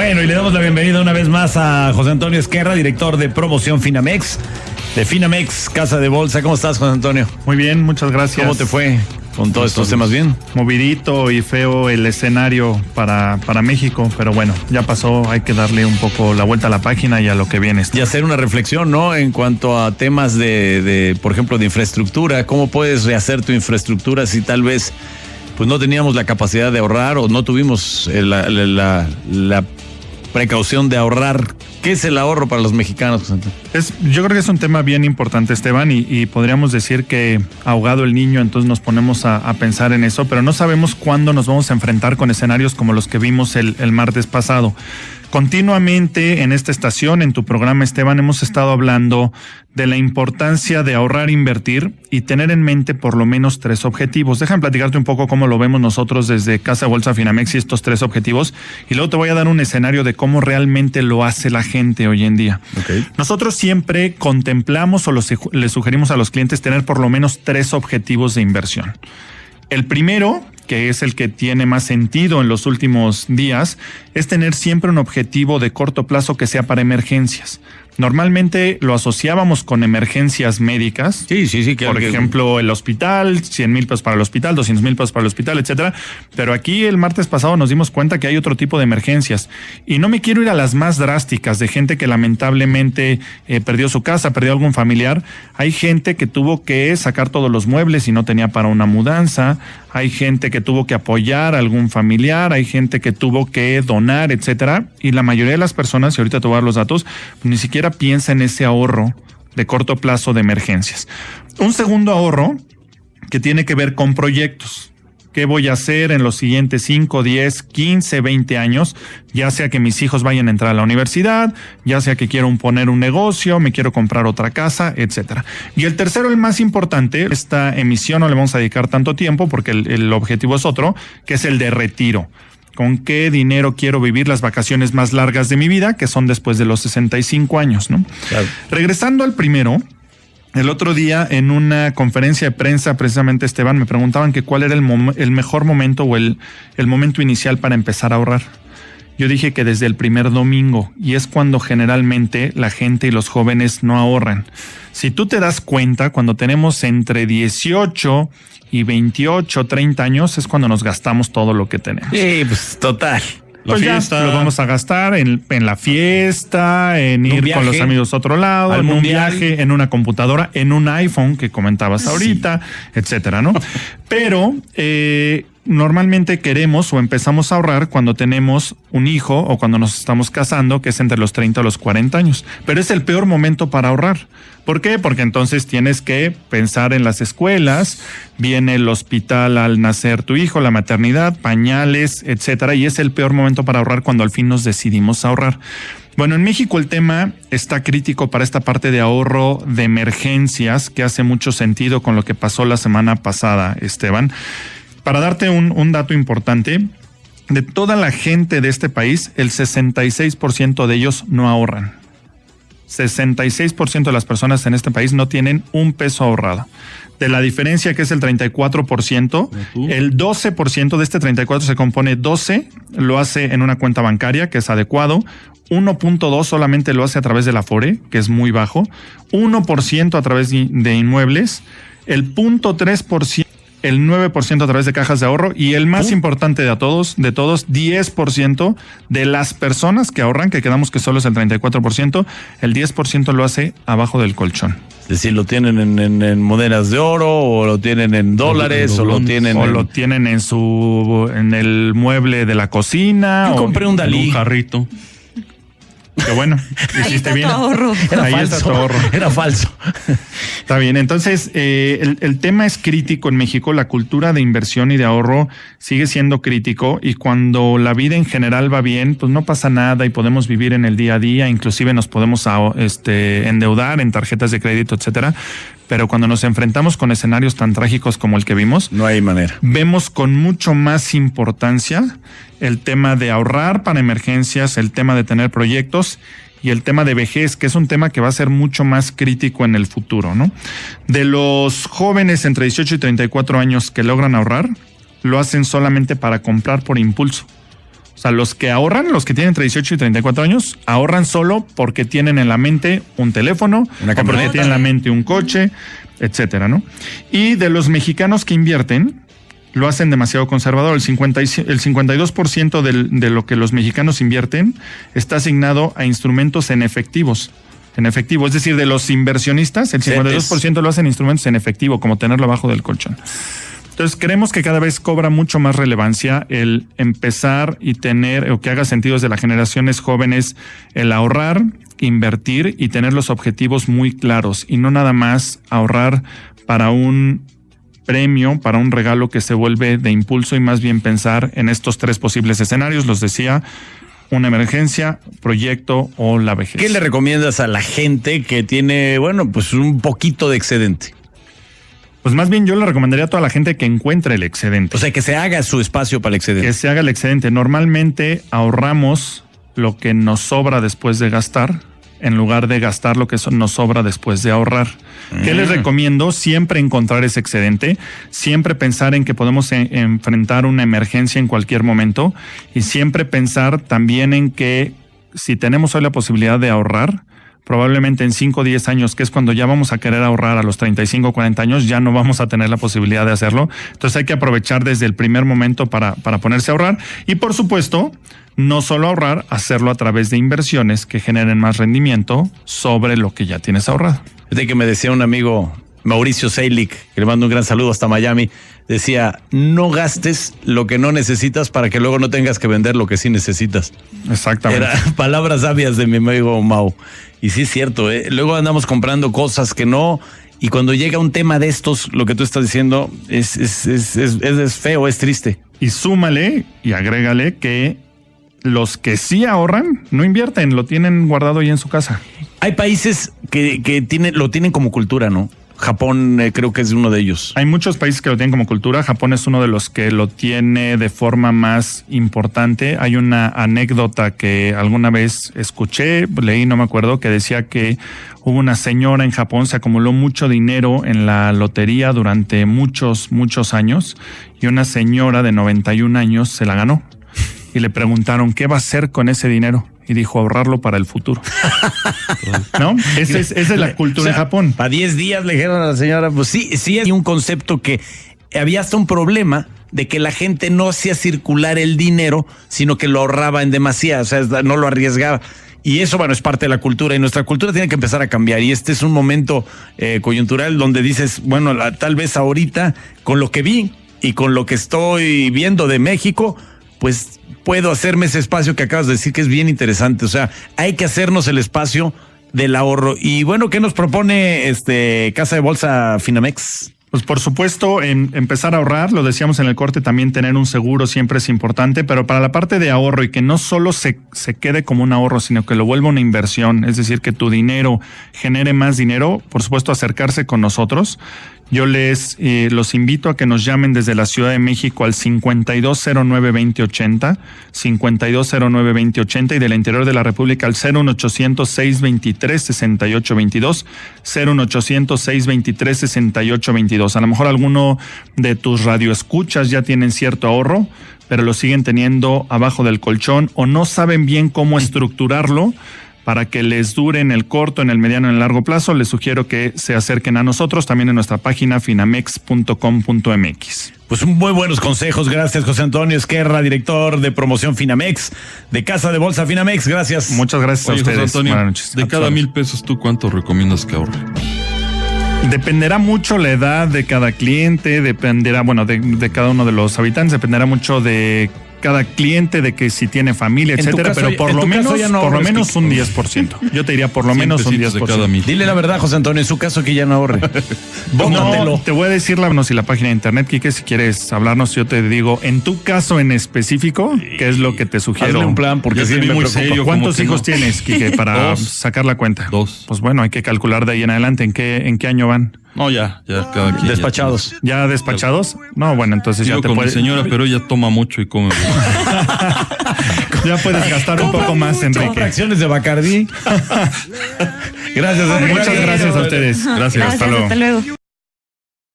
Bueno, y le damos la bienvenida una vez más a José Antonio Ezquerra, director de promoción Finamex, de Finamex, Casa de Bolsa. ¿Cómo estás, José Antonio? Muy bien, muchas gracias. ¿Cómo te fue con todos estos temas? ¿Bien? Movidito y feo el escenario para México, pero bueno, ya pasó, hay que darle un poco la vuelta a la página y a lo que viene. Y hacer una reflexión, ¿no? En cuanto a temas por ejemplo, de infraestructura. ¿Cómo puedes rehacer tu infraestructura si tal vez pues no teníamos la capacidad de ahorrar o no tuvimos la precaución de ahorrar? ¿Qué es el ahorro para los mexicanos? Yo creo que es un tema bien importante, Esteban, y podríamos decir que ahogado el niño, entonces nos ponemos a pensar en eso, pero no sabemos cuándo nos vamos a enfrentar con escenarios como los que vimos el martes pasado. Continuamente en esta estación, en tu programa, Esteban, hemos estado hablando de la importancia de ahorrar, invertir y tener en mente por lo menos 3 objetivos. Déjame platicarte un poco cómo lo vemos nosotros desde Casa Bolsa Finamex y estos 3 objetivos, y luego te voy a dar un escenario de cómo realmente lo hace la gente hoy en día. Okay. Nosotros siempre contemplamos o le sugerimos a los clientes tener por lo menos 3 objetivos de inversión. El primero, que es el que tiene más sentido en los últimos días, es tener siempre un objetivo de corto plazo que sea para emergencias. Normalmente lo asociábamos con emergencias médicas. Sí. Por ejemplo, el hospital, 100,000 pesos para el hospital, 200,000 pesos para el hospital, etcétera. Pero aquí el martes pasado nos dimos cuenta que hay otro tipo de emergencias. Y no me quiero ir a las más drásticas de gente que lamentablemente perdió su casa, perdió algún familiar. Hay gente que tuvo que sacar todos los muebles y no tenía para una mudanza. Hay gente que tuvo que apoyar a algún familiar. Hay gente que tuvo que donar, etcétera. Y la mayoría de las personas, y ahorita te voy a dar los datos, ni siquiera piensa en ese ahorro de corto plazo de emergencias. Un segundo ahorro que tiene que ver con proyectos. ¿Qué voy a hacer en los siguientes 5, 10, 15, 20 años? Ya sea que mis hijos vayan a entrar a la universidad, ya sea que quiero poner un negocio, me quiero comprar otra casa, etcétera. Y el tercero, el más importante, esta emisión no le vamos a dedicar tanto tiempo porque el objetivo es otro, que es el de retiro. ¿Con qué dinero quiero vivir las vacaciones más largas de mi vida, que son después de los 65 años, ¿no? Claro. Regresando al primero, el otro día en una conferencia de prensa, precisamente, Esteban, me preguntaban que cuál era el mejor momento o el momento inicial para empezar a ahorrar. Yo dije que desde el primer domingo, y es cuando generalmente la gente y los jóvenes no ahorran. Si tú te das cuenta, cuando tenemos entre 18 y 28, 30 años, es cuando nos gastamos todo lo que tenemos. Sí, pues total. Pues ya lo vamos a gastar en la fiesta, en ir con los amigos a otro lado, en un viaje, en una computadora, en un iPhone que comentabas ahorita, etcétera, ¿no? Pero normalmente queremos o empezamos a ahorrar cuando tenemos un hijo o cuando nos estamos casando, que es entre los 30 a los 40 años. Pero es el peor momento para ahorrar. ¿Por qué? Porque entonces tienes que pensar en las escuelas, viene el hospital al nacer tu hijo, la maternidad, pañales, etcétera, y es el peor momento para ahorrar cuando al fin nos decidimos a ahorrar. Bueno, en México el tema está crítico para esta parte de ahorro de emergencias, que hace mucho sentido con lo que pasó la semana pasada, Esteban. Para darte un dato importante, de toda la gente de este país, el 66% de ellos no ahorran. 66% de las personas en este país no tienen un peso ahorrado. De la diferencia, que es el 34%, el 12% de este 34% se compone 12%, lo hace en una cuenta bancaria, que es adecuado, 1.2% solamente lo hace a través del Afore, que es muy bajo, 1% a través de inmuebles, el 0.3%, el 9% a través de cajas de ahorro, y el más importante de todos, 10% de las personas que ahorran, que quedamos que solo es el 34%, el 10% lo hace abajo del colchón. Es decir, lo tienen en monedas de oro, o lo tienen en dólares, o lo tienen en el mueble de la cocina. Yo compré un Dalí. En un jarrito. Que bueno, hiciste bien. Ahí está tu ahorro. Era falso. Está bien, entonces el tema es crítico en México. La cultura de inversión y de ahorro sigue siendo crítico, y cuando la vida en general va bien, pues no pasa nada y podemos vivir en el día a día, inclusive nos podemos endeudar en tarjetas de crédito, etcétera. Pero cuando nos enfrentamos con escenarios tan trágicos como el que vimos, no hay manera. Vemos con mucho más importancia el tema de ahorrar para emergencias, el tema de tener proyectos y el tema de vejez, que es un tema que va a ser mucho más crítico en el futuro, ¿no? De los jóvenes entre 18 y 34 años que logran ahorrar, lo hacen solamente para comprar por impulso. O sea, los que ahorran, los que tienen entre 18 y 34 años, ahorran solo porque tienen en la mente un teléfono, o porque tienen en la mente un coche, etcétera, ¿no? Y de los mexicanos que invierten, lo hacen demasiado conservador. El 52% de lo que los mexicanos invierten está asignado a instrumentos en efectivo. Es decir, de los inversionistas, el 52% lo hacen instrumentos en efectivo, como tenerlo abajo del colchón. Entonces, creemos que cada vez cobra mucho más relevancia el empezar y tener, o que haga sentido desde las generaciones jóvenes, el ahorrar, invertir y tener los objetivos muy claros, y no nada más ahorrar para un premio, para un regalo que se vuelve de impulso, y más bien pensar en estos 3 posibles escenarios, los decía: una emergencia, proyecto o la vejez. ¿Qué le recomiendas a la gente que tiene, pues un poquito de excedente? Pues más bien yo le recomendaría a toda la gente que encuentre el excedente. O sea, que se haga su espacio para el excedente. Que se haga el excedente. Normalmente ahorramos lo que nos sobra después de gastar, en lugar de gastar lo que nos sobra después de ahorrar. ¿Qué les recomiendo? Siempre encontrar ese excedente, siempre pensar en que podemos enfrentar una emergencia en cualquier momento, y siempre pensar también en que si tenemos hoy la posibilidad de ahorrar, probablemente en 5 o 10 años, que es cuando ya vamos a querer ahorrar a los 35 o 40 años, ya no vamos a tener la posibilidad de hacerlo. Entonces hay que aprovechar desde el primer momento para ponerse a ahorrar. Y por supuesto, no solo ahorrar, hacerlo a través de inversiones que generen más rendimiento sobre lo que ya tienes ahorrado. De que me decía un amigo, Mauricio Seilic, que le mando un gran saludo hasta Miami, decía: no gastes lo que no necesitas para que luego no tengas que vender lo que sí necesitas. Exactamente. Eran palabras sabias de mi amigo Mau. Y sí es cierto, luego andamos comprando cosas que no, y cuando llega un tema de estos, lo que tú estás diciendo es feo, es triste. Y súmale y agrégale que los que sí ahorran no invierten, lo tienen guardado ahí en su casa. Hay países que lo tienen como cultura, ¿no? Japón creo que es uno de ellos. Hay muchos países que lo tienen como cultura. Japón es uno de los que lo tiene de forma más importante. Hay una anécdota que alguna vez escuché, leí, no me acuerdo, que decía que hubo una señora en Japón, se acumuló mucho dinero en la lotería durante muchos años, y una señora de 91 años se la ganó. Y le preguntaron, ¿qué va a hacer con ese dinero? Y dijo: ahorrarlo para el futuro. ¿No? Esa es la cultura en Japón. Para 10 días le dijeron a la señora. Pues sí, hay un concepto que había hasta un problema de que la gente no hacía circular el dinero, sino que lo ahorraba en demasía, o sea, no lo arriesgaba. Y eso, es parte de la cultura, y nuestra cultura tiene que empezar a cambiar. Y este es un momento coyuntural donde dices, tal vez ahorita, con lo que vi y con lo que estoy viendo de México, pues puedo hacerme ese espacio que acabas de decir, que es bien interesante. O sea, hay que hacernos el espacio del ahorro. Y ¿qué nos propone Casa de Bolsa Finamex? Pues por supuesto, empezar a ahorrar, lo decíamos en el corte, también tener un seguro siempre es importante, pero para la parte de ahorro, y que no solo se quede como un ahorro, sino que lo vuelva una inversión, es decir, que tu dinero genere más dinero, por supuesto acercarse con nosotros. Yo los invito a que nos llamen desde la Ciudad de México al 5209-2080, 5209-2080, y del interior de la República al 01800-623-6822, 01800-623-6822. A lo mejor alguno de tus radioescuchas ya tienen cierto ahorro, pero lo siguen teniendo abajo del colchón, o no saben bien cómo estructurarlo para que les dure en el corto, en el mediano, en el largo plazo. Les sugiero que se acerquen a nosotros también en nuestra página finamex.com.mx. Pues muy buenos consejos. Gracias, José Antonio Esquerra, director de promoción Finamex, de Casa de Bolsa Finamex. Gracias. Muchas gracias a ustedes. José Antonio, buenas noches. De cada 1,000 pesos, ¿tú cuánto recomiendas que ahorre? Dependerá mucho la edad de cada cliente, dependerá, de cada uno de los habitantes, dependerá mucho de cada cliente, de que si tiene familia, etcétera, pero por lo menos un 10%. Yo te diría por lo menos un 10%. Dile la verdad, José Antonio, en su caso que ya no ahorre. No, te voy a decir la página de internet, Quique, si quieres hablarnos, yo te digo, en tu caso en específico, ¿qué es lo que te sugiero? Hazle un plan, porque sí me preocupa. Serio, ¿cuántos hijos tienes, Quique, para sacar la cuenta? 2. Pues hay que calcular de ahí en adelante en qué año van. No, ya cada quien. Despachados. ¿Ya despachados? No, entonces yo ya te con puedes. Mi señora, pero ella toma mucho y come mucho. Ya puedes gastar un poco más, Enrique. Fracciones de Bacardí. Gracias, Enrique. Muchas gracias a ustedes. Gracias, hasta luego.